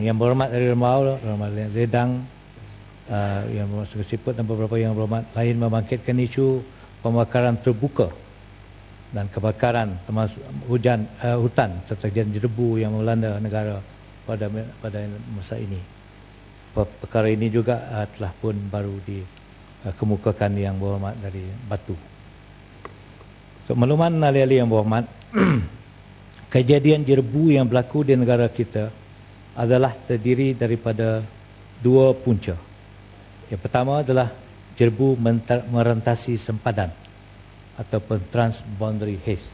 Yang berhormat dari Rembau, Berhormat Zedang, Yang Berhormat Sungai Siput dan beberapa yang berhormat lain membangkitkan isu pembakaran terbuka dan kebakaran termasuk hutan serta jerebu yang melanda negara pada masa ini. Perkara ini juga telah pun baru dikemukakan Yang Berhormat dari Batu. Untuk makluman ahli-ahli yang berhormat, kejadian jerebu yang berlaku di negara kita adalah terdiri daripada dua punca. Yang pertama adalah jerebu merentasi sempadan ataupun transboundary haze,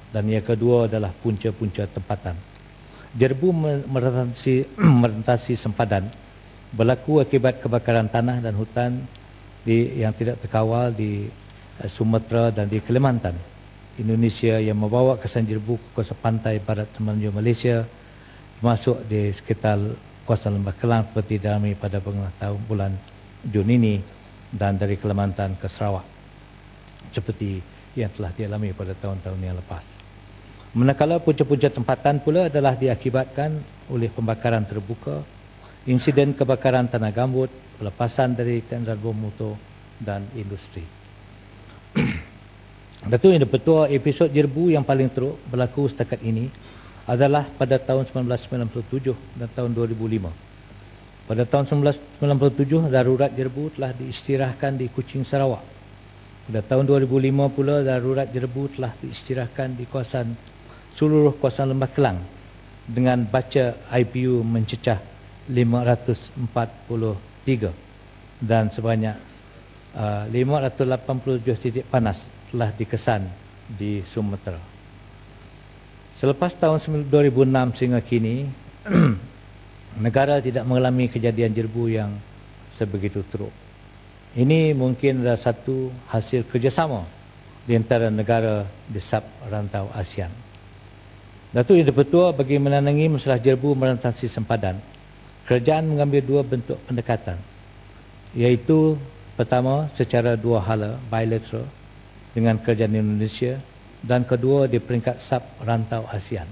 dan yang kedua adalah punca-punca tempatan. Jerebu merentasi sempadan berlaku akibat kebakaran tanah dan hutan yang tidak terkawal di Sumatera dan di Kalimantan, Indonesia, yang membawa kesan jerebu ke kawasan pantai barat semenanjung Malaysia, masuk di sekitar kawasan Lembah Kelang seperti dialami pada tahun bulan Jun ini, dan dari Kalimantan ke Sarawak seperti yang telah dialami pada tahun-tahun yang lepas. Manakala punca-punca tempatan pula adalah diakibatkan oleh pembakaran terbuka, insiden kebakaran tanah gambut, pelepasan dari kenderaan bermotor dan industri. Datuk Yang Dipertua, episod jerebu yang paling teruk berlaku setakat ini adalah pada tahun 1997 dan tahun 2005. Pada tahun 1997, darurat jerebu telah diistirahkan di Kuching, Sarawak. Pada tahun 2005 pula, darurat jerebu telah diistirahkan di seluruh kawasan Lembah Kelang dengan baca IPU mencecah 543 dan sebanyak 587 titik panas telah dikesan di Sumatera. Selepas tahun 2006 sehingga kini, negara tidak mengalami kejadian jerebu yang sebegitu teruk. Ini mungkin adalah satu hasil kerjasama di antara negara di sub-rantau ASEAN. Datuk Yang Dipertua, bagi menangangi masalah jerebu merentasi sempadan, kerajaan mengambil dua bentuk pendekatan, iaitu pertama secara dua hala bilateral dengan kerajaan Indonesia, dan kedua di peringkat sub-rantau ASEAN.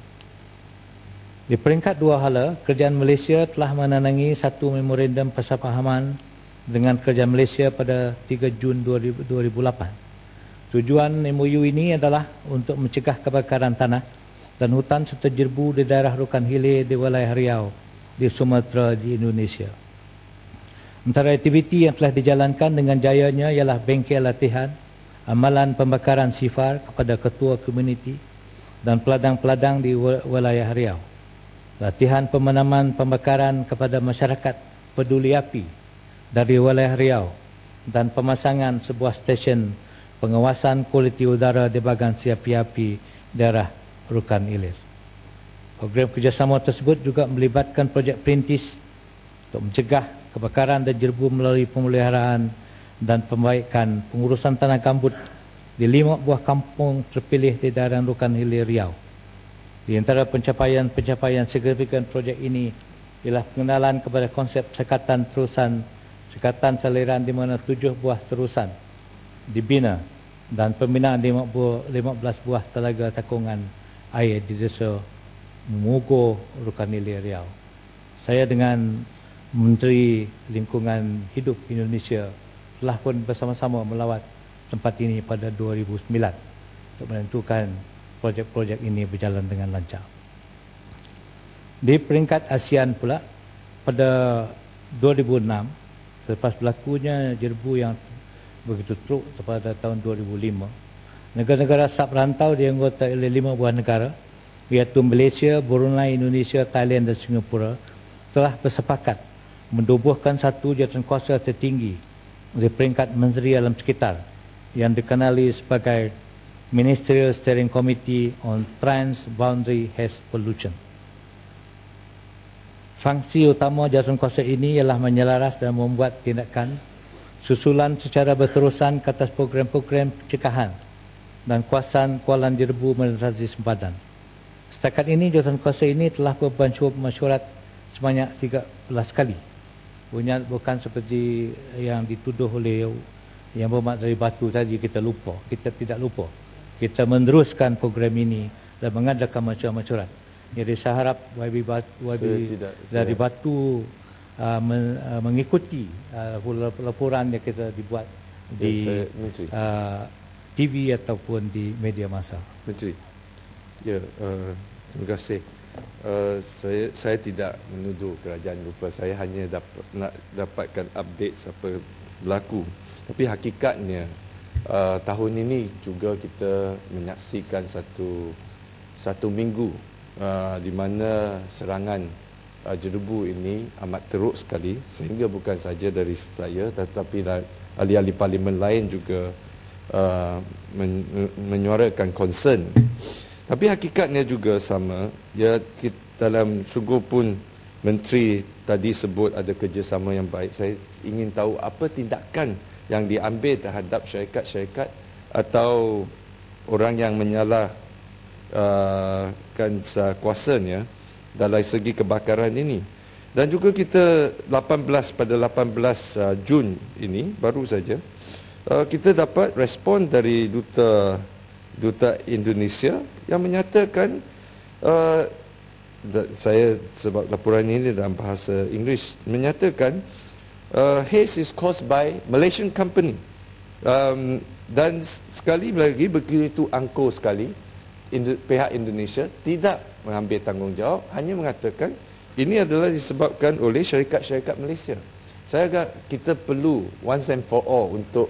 Di peringkat dua hala, kerajaan Malaysia telah menandangi satu memorandum persefahaman dengan kerajaan Malaysia pada 3 Jun 2008. Tujuan MOU ini adalah untuk mencegah kebakaran tanah dan hutan serta jerebu di daerah Rukan Hilir di wilayah Riau di Sumatera di Indonesia. Antara aktiviti yang telah dijalankan dengan jayanya ialah bengkel latihan, amalan pembakaran sifar kepada ketua komuniti dan peladang-peladang di wilayah Riau. Latihan pemadaman pembakaran kepada masyarakat peduli api dari wilayah Riau dan pemasangan sebuah stesen pengawasan kualiti udara di bahagian api-api daerah Rukan Hilir. Program kerjasama tersebut juga melibatkan projek perintis untuk mencegah kebakaran dan jerebu melalui pemeliharaan dan pembaikan pengurusan tanah gambut di 5 buah kampung terpilih di daerah Rukan Hilir Riau. Di antara pencapaian signifikan projek ini ialah pengenalan kepada konsep sekatan terusan, sekatan saliran di mana 7 buah terusan dibina dan pembinaan 15 buah telaga takungan air di desa Mugo, Rukan Hilir Riau. Saya dengan Menteri Lingkungan Hidup Indonesia telah pun bersama-sama melawat tempat ini pada 2009 untuk menentukan projek-projek ini berjalan dengan lancar. Di peringkat ASEAN pula, pada 2006, selepas berlakunya jerebu yang begitu teruk pada tahun 2005, negara-negara sub-rantau dianggota oleh 5 buah negara, iaitu Malaysia, Brunei, Indonesia, Thailand dan Singapura, telah bersepakat mendubuhkan satu jawatankuasa tertinggi di peringkat Menteri Alam Sekitar yang dikenali sebagai Ministerial Steering Committee on Transboundary Haze Pollution. Fungsi utama jawatankuasa ini ialah menyelaras dan membuat tindakan susulan secara berterusan ke atas program-program pencegahan dan kawalan jerebu merentasi sempadan. Setakat ini, jawatankuasa ini telah bermasyurat sebanyak 13 kali. Bukan seperti yang dituduh oleh Yang Berhormat dari Batu tadi, kita tidak lupa. Kita meneruskan program ini dan mengadakan masyurat-masyurat Jadi saya harap YB dari Batu mengikuti laporan yang kita dibuat di TV ataupun di media massa. Menteri, ya, terima kasih. Saya tidak menuduh kerajaan lupa. Saya hanya nak dapatkan update apa berlaku. Tapi hakikatnya tahun ini juga kita menyaksikan satu minggu di mana serangan jerebu ini amat teruk sekali, sehingga bukan saja dari saya tetapi ahli-ahli parlimen lain juga menyuarakan concern. Tapi hakikatnya juga sama, ya, dalam sungguh pun Menteri tadi sebut ada kerjasama yang baik. Saya ingin tahu apa tindakan yang diambil terhadap syarikat-syarikat atau orang yang menyalahkan kuasanya dalam segi kebakaran ini. Dan juga kita pada 18 Jun ini baru saja kita dapat respon dari duta Indonesia yang menyatakan, saya sebab laporan ini dalam bahasa Inggeris, menyatakan haze is caused by Malaysian company. Dan sekali lagi begitu angkuh sekali pihak Indonesia tidak mengambil tanggungjawab, hanya mengatakan ini adalah disebabkan oleh syarikat-syarikat Malaysia. Saya agak kita perlu once and for all untuk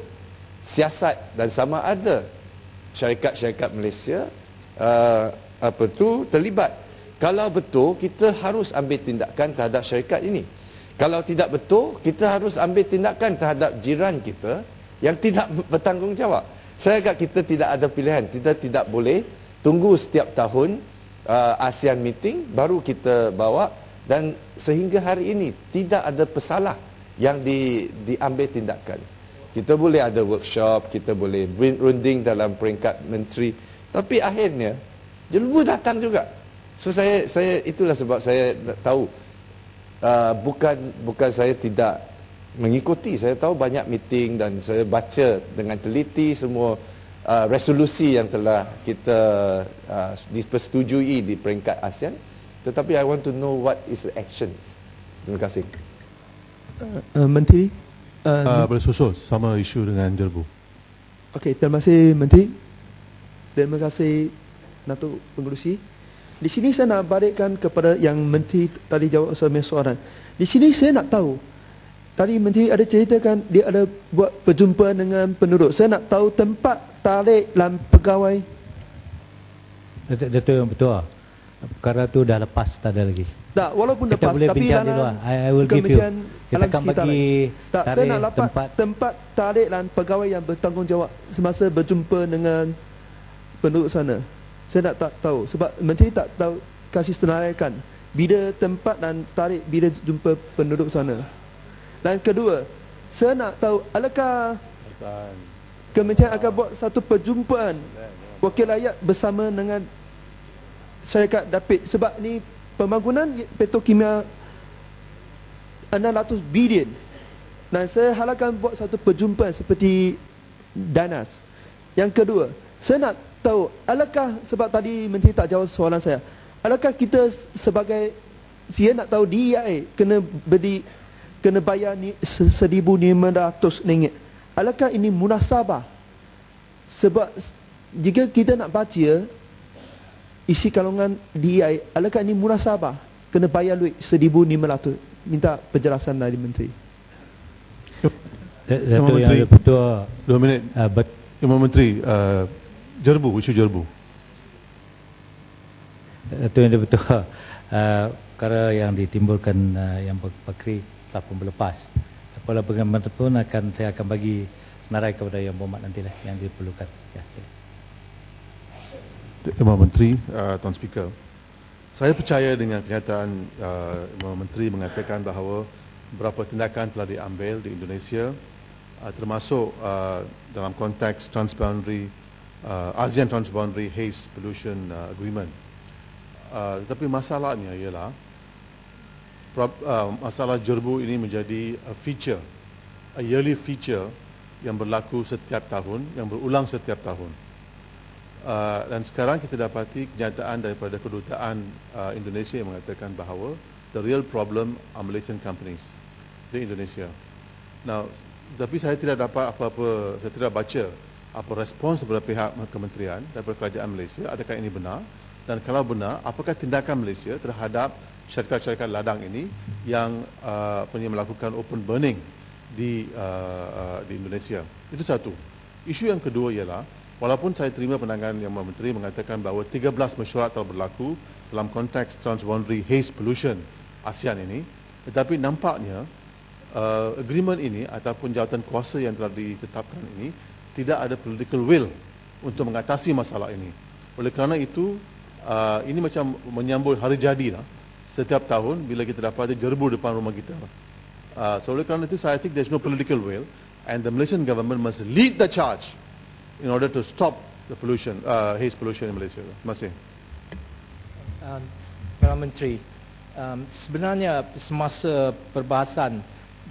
siasat dan sama ada syarikat-syarikat Malaysia terlibat. Kalau betul, kita harus ambil tindakan terhadap syarikat ini. Kalau tidak betul, kita harus ambil tindakan terhadap jiran kita yang tidak bertanggungjawab. Saya agak kita tidak ada pilihan. Kita tidak boleh tunggu setiap tahun ASEAN meeting baru kita bawa, dan sehingga hari ini tidak ada pesalah yang diambil tindakan. Kita boleh ada workshop, kita boleh runding dalam peringkat menteri, tapi akhirnya jerebu datang juga. So saya itulah sebab saya tahu bukan saya tidak mengikuti, saya tahu banyak meeting dan saya baca dengan teliti semua resolusi yang telah kita dipersetujui di peringkat ASEAN, tetapi I want to know what is the actions. Terima kasih. Menteri, boleh susul sama isu dengan jerebu. Okey, terima kasih Menteri. Terima kasih Datuk Pengerusi. Di sini saya nak balikkan kepada yang Menteri tadi jawab soalan. Di sini saya nak tahu, tadi Menteri ada ceritakan dia ada buat perjumpaan dengan penduduk. Saya nak tahu tempat tarik dan pegawai. Betul, betul. Perkara tu dah lepas, tak ada lagi. Tak, walaupun kita lepas, boleh tapi bincang di luar. I will give you. Kita akan bagi tak, saya nak dapat tempat tarik dan pegawai yang bertanggungjawab semasa berjumpa dengan penduduk sana. Saya nak tahu sebab Menteri tak tahu kasih senaraikan bila tempat dan tarik bila jumpa penduduk sana. Dan kedua, saya nak tahu adakah Kementerian akan buat satu perjumpaan wakil rakyat bersama dengan syarikat Dapit, sebab ni pembangunan petrokimia 600 bilion. Dan saya harapkan buat satu perjumpaan seperti Danas. Yang kedua, saya nak tahu, adakah, sebab tadi Menteri tak jawab soalan saya, adakah kita sebagai, saya nak tahu DIA kena bayar RM1,500. Adakah ini munasabah? Sebab jika kita nak baca isi kalungan DIA, adakah ini munasabah? Kena bayar duit RM1,500. Minta penjelasan dari Menteri. Datuk yang betul. 2 minit. Imam Menteri, jerebu, isu jerebu. Datuk yang betul. Perkara yang ditimbulkan yang Pakri telah pun berlepas. Kalau bagaimanapun saya akan bagi senarai kepada Yang Berhormat nantilah yang diperlukan. Ya, Imam Menteri, Tuan Speaker, saya percaya dengan kenyataan Imam Menteri mengatakan bahawa beberapa tindakan telah diambil di Indonesia, termasuk dalam konteks ASEAN Transboundary Haze Pollution Agreement. Tetapi masalahnya ialah masalah jerebu ini menjadi a yearly feature yang berlaku setiap tahun, yang berulang setiap tahun. Dan sekarang kita dapati kenyataan daripada kedutaan Indonesia yang mengatakan bahawa the real problem are Malaysian companies di Indonesia. Now, tapi saya tidak dapat apa-apa, saya tidak baca apa respons daripada pihak kementerian daripada kerajaan Malaysia. Adakah ini benar? Dan kalau benar, apakah tindakan Malaysia terhadap syarikat-syarikat ladang ini yang melakukan open burning di Indonesia? Itu satu. Isu yang kedua ialah, walaupun saya terima pandangan yang Menteri mengatakan bahawa 13 mesyuarat telah berlaku dalam konteks transboundary haze pollution ASEAN ini, tetapi nampaknya agreement ini ataupun jawatan kuasa yang telah ditetapkan ini tidak ada political will untuk mengatasi masalah ini. Oleh kerana itu, ini macam menyambut hari jadi lah, setiap tahun bila kita dapati jerbu depan rumah kita. So oleh kerana itu, saya think there's no political will and the Malaysian government must lead the charge in order to stop the pollution, haze pollution in Malaysia. Terima kasih. Perdana Menteri, sebenarnya semasa perbahasan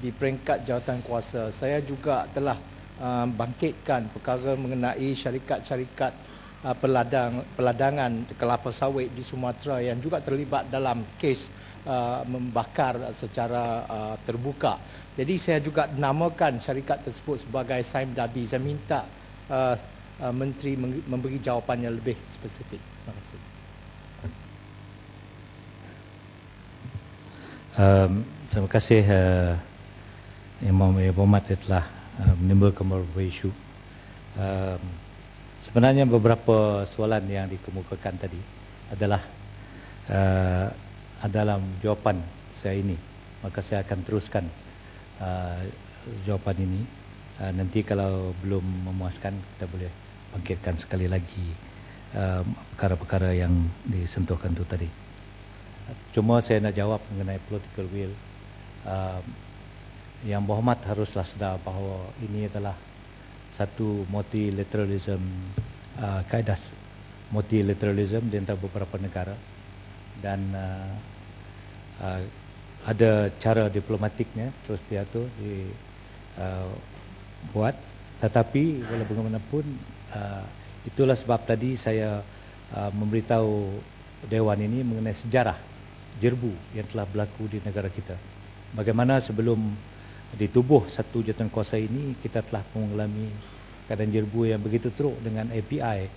di peringkat jawatan kuasa, saya juga telah bangkitkan perkara mengenai syarikat-syarikat peladangan kelapa sawit di Sumatera yang juga terlibat dalam kes membakar secara terbuka. Jadi saya juga namakan syarikat tersebut sebagai Saim Dabi. Saya minta Menteri memberi jawapan yang lebih spesifik. Terima kasih. Terima kasih Imam Muhammad telah menimbulkan beberapa isu. Sebenarnya beberapa soalan yang dikemukakan tadi adalah dalam jawapan saya ini. Maka saya akan teruskan jawapan ini. Nanti kalau belum memuaskan, kita boleh bangkitkan sekali lagi perkara-perkara yang disentuhkan itu tadi. Cuma saya nak jawab mengenai political will. Yang berhormat haruslah sedar bahawa ini adalah satu multilateralism, kaedah multilateralism di antara beberapa negara, dan ada cara diplomatiknya terus diatur, dibuat. Tetapi walau bagaimanapun, itulah sebab tadi saya memberitahu Dewan ini mengenai sejarah jerbu yang telah berlaku di negara kita. Bagaimana sebelum ditubuh satu jawatan kuasa ini, kita telah mengalami keadaan jerbu yang begitu teruk dengan API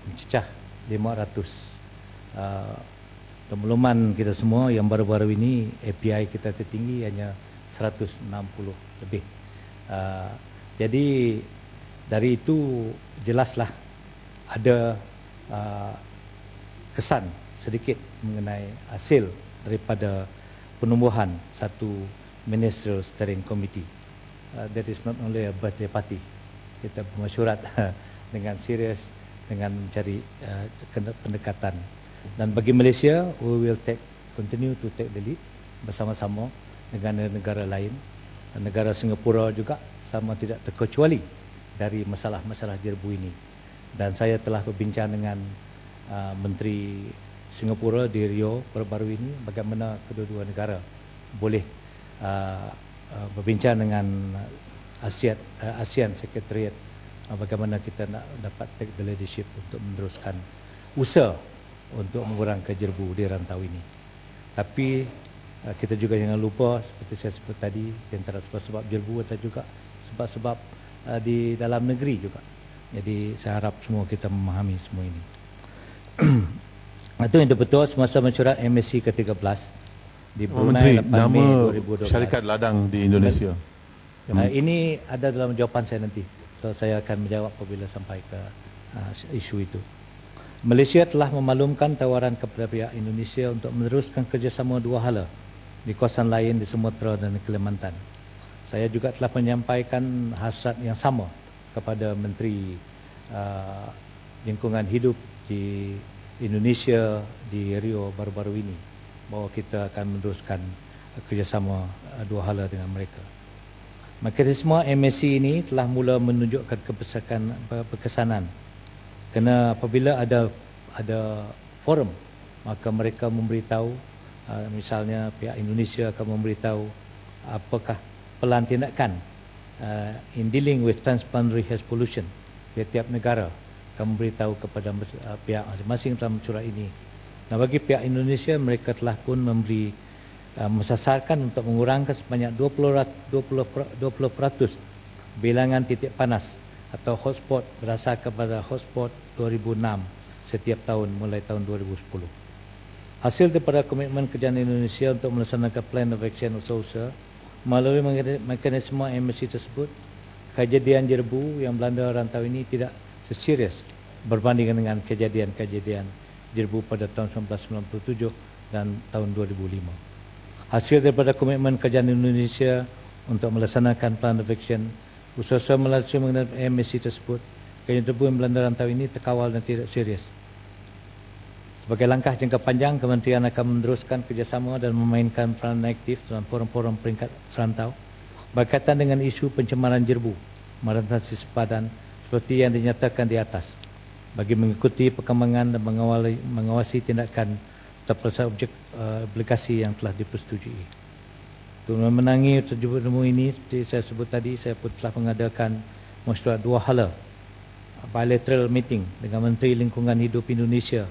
mencecah 500. Pemuluman kita semua yang baru-baru ini, API kita tertinggi hanya 160 lebih. Jadi dari itu jelaslah ada kesan sedikit mengenai hasil daripada penumbuhan satu Ministerial Steering Committee. That is not only a birthday party. Kita bermesyuarat dengan serius, dengan mencari pendekatan. Dan bagi Malaysia, we will continue to take the lead bersama-sama dengan negara lain. Negara Singapura juga sama tidak terkecuali dari masalah-masalah jerbu ini. Dan saya telah berbincang dengan Menteri Singapura di Rio baru-baru ini, bagaimana kedua-dua negara boleh berbincang dengan ASEAN Secretariat, bagaimana kita nak dapat take the leadership untuk meneruskan usaha untuk mengurangkan jerbu di rantau ini. Tapi kita juga jangan lupa, seperti saya sebut tadi, antara sebab-sebab jerbu ada juga sebab-sebab di dalam negeri juga. Jadi saya harap semua kita memahami semua ini. Itu yang betul semasa mesyuarat MSC ke-13 di Brunei 8 Mei 2012. Syarikat ladang di Indonesia. Ini ada dalam jawapan saya nanti. So saya akan menjawab apabila sampai ke isu itu. Malaysia telah memaklumkan tawaran kepada pihak Indonesia untuk meneruskan kerjasama dua hala di kawasan lain di Sumatera dan Kalimantan. Saya juga telah menyampaikan hasrat yang sama kepada Menteri Lingkungan Hidup di Indonesia di Rio baru-baru ini, bahawa kita akan meneruskan kerjasama dua hala dengan mereka. Mekanisme MSC ini telah mula menunjukkan kekesanan, kerana apabila ada forum, maka mereka memberitahu, misalnya pihak Indonesia akan memberitahu apakah pelan tindakan in dealing with transboundary haze pollution di tiap negara akan memberitahu kepada pihak masing-masing dalam mesyuarat ini. Dan bagi pihak Indonesia, mereka telah pun memberi mensasarkan untuk mengurangkan sebanyak 20% bilangan titik panas atau hotspot berdasar kepada hotspot 2006 setiap tahun mulai tahun 2010. Hasil daripada komitmen kerajaan Indonesia untuk melaksanakan plan of action usaha-usaha melalui mekanisme emisi tersebut, kejadian jerbu yang melanda rantau ini tidak seserius berbanding dengan kejadian-kejadian jerbu pada tahun 1997 dan tahun 2005. Hasil daripada komitmen kerajaan Indonesia untuk melaksanakan plan of action usaha-usaha melalui emisi tersebut, kejadian jerbu yang melanda rantau ini terkawal dan tidak serius. Sebagai langkah jangka panjang, Kementerian akan meneruskan kerjasama dan memainkan peranan aktif dalam forum-forum peringkat serantau berkaitan dengan isu pencemaran jerbu merantasi sepadan seperti yang dinyatakan di atas, bagi mengikuti perkembangan dan mengawasi tindakan terpaksa obligasi yang telah dipersetujui. Untuk memenangi terjemu ini, seperti saya sebut tadi, saya pun telah mengadakan mesyuarat 2 hala bilateral meeting dengan Menteri Lingkungan Hidup Indonesia,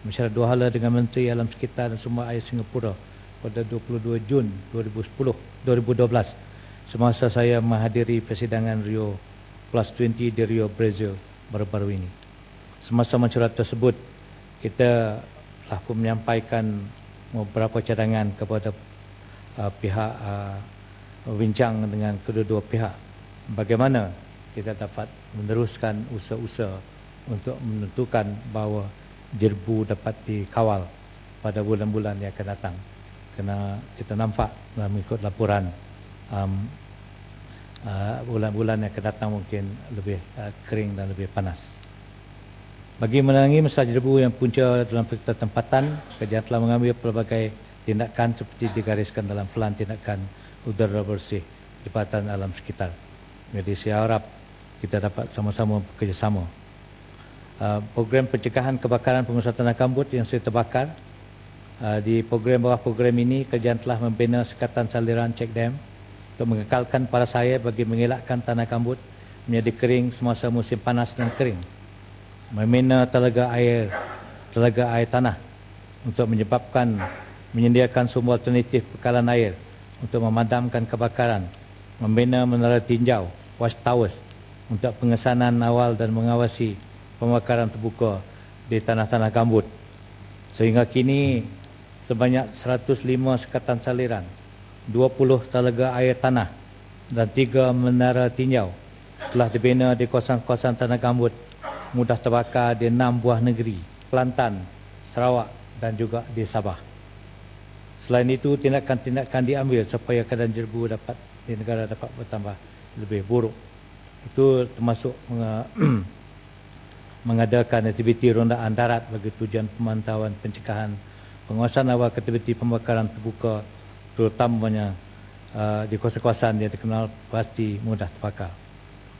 mesyuarat 2 hala dengan Menteri Alam Sekitar dan Sumber Air Singapura pada 22 Jun 2012 semasa saya menghadiri persidangan Rio +20 di Rio, Brazil baru-baru ini. Semasa mesyuarat tersebut, kita telah pun menyampaikan beberapa cadangan kepada pihak bincang dengan kedua-dua pihak bagaimana kita dapat meneruskan usaha-usaha untuk menentukan bahawa jerbu dapat dikawal pada bulan-bulan yang akan datang, kerana kita nampak mengikut laporan bulan-bulan yang akan datang mungkin lebih kering dan lebih panas. Bagi menangani masalah jerbu yang punca dalam tempatan, kerajaan telah mengambil pelbagai tindakan seperti digariskan dalam pelan tindakan udara bersih di Jabatan Alam Sekitar. Jadi saya harap kita dapat sama-sama bekerjasama. Program pencegahan kebakaran pengusaha tanah gambut yang sudah terbakar, di bawah program ini kerajaan telah membina sekatan saliran check dam untuk mengekalkan paras air bagi mengelakkan tanah gambut menjadi kering semasa musim panas dan kering, membina telaga air tanah untuk menyediakan sumber alternatif bekalan air untuk memadamkan kebakaran, membina menara tinjau watchtowers untuk pengesanan awal dan mengawasi pembakaran terbuka di tanah-tanah gambut. Sehingga kini sebanyak 105 sekatan saliran, 20 telaga air tanah dan 3 menara tinjau telah dibina di kawasan-kawasan tanah gambut mudah terbakar di 6 buah negeri, Kelantan, Sarawak dan juga di Sabah. Selain itu, tindakan-tindakan diambil supaya keadaan jerbu di negara dapat bertambah lebih buruk. Itu termasuk mengadakan aktiviti rondaan darat bagi tujuan pemantauan pencegahan penguasaan awal aktiviti pembakaran terbuka, terutamanya di kawasan-kawasan yang terkenal pasti mudah terbakar.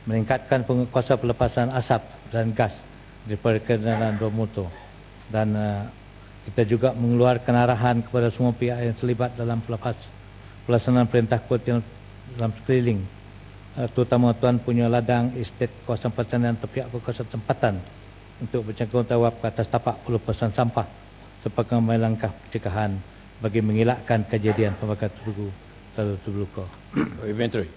Meningkatkan kuasa pelepasan asap dan gas daripada kenderaan bermotor. Dan kita juga mengeluarkan arahan kepada semua pihak yang terlibat dalam pelaksanaan perintah kuartil dalam sekeliling, terutama tuan punya ladang, estet, kawasan pertanian atau pihak kawasan tempatan untuk bertanggungjawab ke atas tapak pelepasan sampah sebagai langkah pencegahan bagi mengelakkan kejadian pembakaran terbuka. Inventory.